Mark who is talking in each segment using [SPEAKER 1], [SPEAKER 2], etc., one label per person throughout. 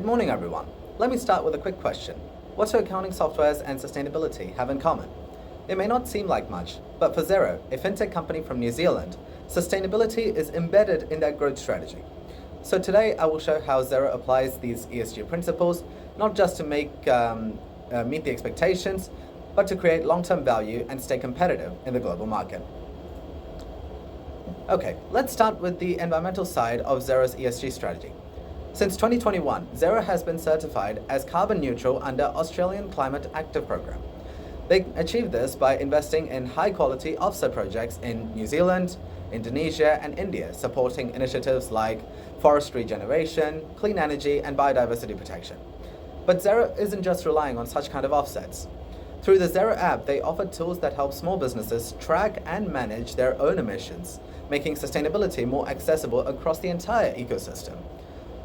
[SPEAKER 1] Good morning, everyone. Let me start with a quick question. What do accounting softwares and sustainability have in common? It may not seem like much, but for Xero, a fintech company from New Zealand, sustainability is embedded in their growth strategy. So today I will show how Xero applies these ESG principles, not just to meet the expectations, but to create long-term value and stay competitive in the global market. Okay, let's start with the environmental side of Xero's ESG strategy. Since 2021, Xero has been certified as carbon neutral under Australian Climate Active Program. They achieved this by investing in high-quality offset projects in New Zealand, Indonesia, and India, supporting initiatives like forest regeneration, clean energy, and biodiversity protection. But Xero isn't just relying on such kind of offsets. Through the Xero app, they offer tools that help small businesses track and manage their own emissions, making sustainability more accessible across the entire ecosystem.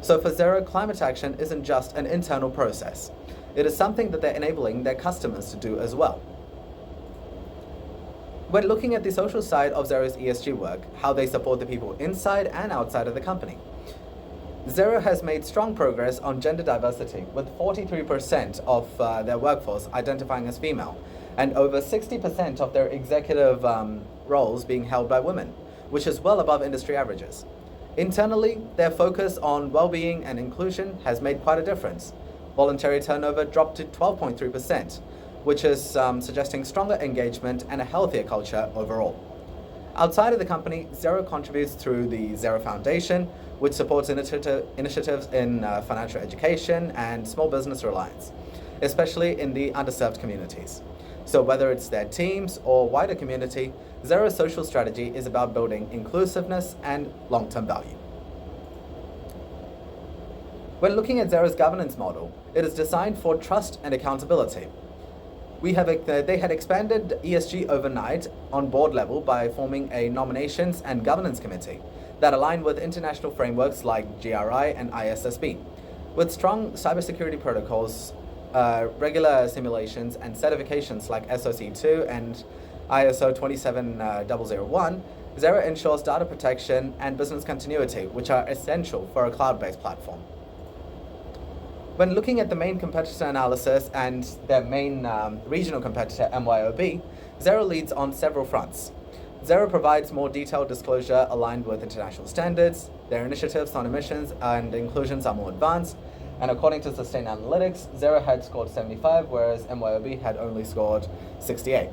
[SPEAKER 1] So for Xero, climate action isn't just an internal process. It is something that they're enabling their customers to do as well. When looking at the social side of Xero's ESG work, how they support the people inside and outside of the company, Xero has made strong progress on gender diversity, with 43% of their workforce identifying as female, and over 60% of their executive roles being held by women, which is well above industry averages. Internally, their focus on well-being and inclusion has made quite a difference. Voluntary turnover dropped to 12.3%, which is suggesting stronger engagement and a healthier culture overall. Outside of the company, Xero contributes through the Xero Foundation, which supports initiatives in financial education and small business reliance, especially in the underserved communities. So whether it's their teams or wider community, Xero's social strategy is about building inclusiveness and long-term value. When looking at Xero's governance model, it is designed for trust and accountability. They had expanded ESG overnight on board level by forming a nominations and governance committee that aligned with international frameworks like GRI and ISSB. With strong cybersecurity protocols, regular simulations and certifications like SOC2 and ISO 27001, Xero ensures data protection and business continuity, which are essential for a cloud-based platform. When looking at the main competitor analysis and their main regional competitor, MYOB, Xero leads on several fronts. Xero provides more detailed disclosure aligned with international standards, their initiatives on emissions and inclusions are more advanced, and according to Sustainalytics, Xero had scored 75, whereas MYOB had only scored 68.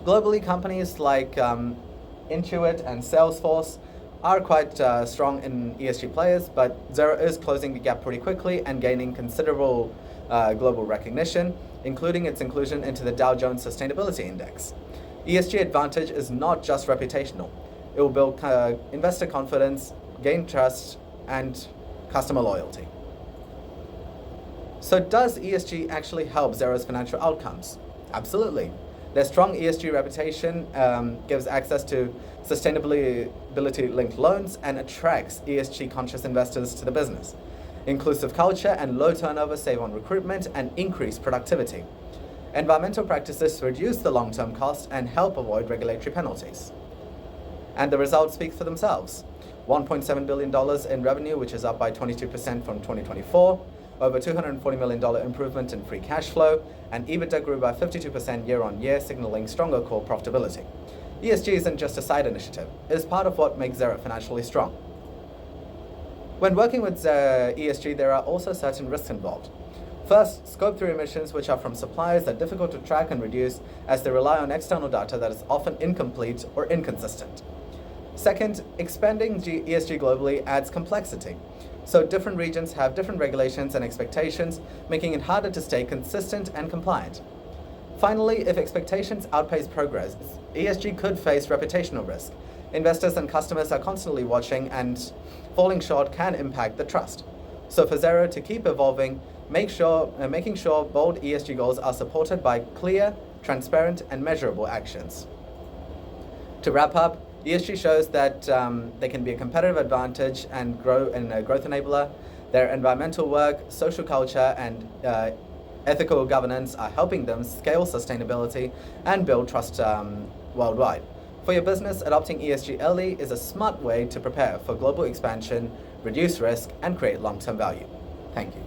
[SPEAKER 1] Globally, companies like Intuit and Salesforce are quite strong in ESG players, but Xero is closing the gap pretty quickly and gaining considerable global recognition, including its inclusion into the Dow Jones Sustainability Index. ESG advantage is not just reputational. It will build investor confidence, gain trust, and customer loyalty. So does ESG actually help Xero's financial outcomes? Absolutely. Their strong ESG reputation gives access to sustainability-linked loans and attracts ESG-conscious investors to the business. Inclusive culture and low turnover save on recruitment and increase productivity. Environmental practices reduce the long-term cost and help avoid regulatory penalties. And the results speak for themselves. $1.7 billion in revenue, which is up by 22% from 2024, over $240 million improvement in free cash flow, and EBITDA grew by 52% year-on-year, signaling stronger core profitability. ESG isn't just a side initiative, it is part of what makes Xero financially strong. When working with ESG, there are also certain risks involved. First, Scope 3 emissions, which are from suppliers, are difficult to track and reduce as they rely on external data that is often incomplete or inconsistent. Second, expanding ESG globally adds complexity. So different regions have different regulations and expectations, making it harder to stay consistent and compliant. Finally, if expectations outpace progress, ESG could face reputational risk. Investors and customers are constantly watching, and falling short can impact the trust. So for Xero to keep evolving, making sure bold ESG goals are supported by clear, transparent, and measurable actions. To wrap up, ESG shows that they can be a competitive advantage and growth enabler. Their environmental work, social culture, and ethical governance are helping them scale sustainability and build trust worldwide. For your business, adopting ESG early is a smart way to prepare for global expansion, reduce risk, and create long-term value. Thank you.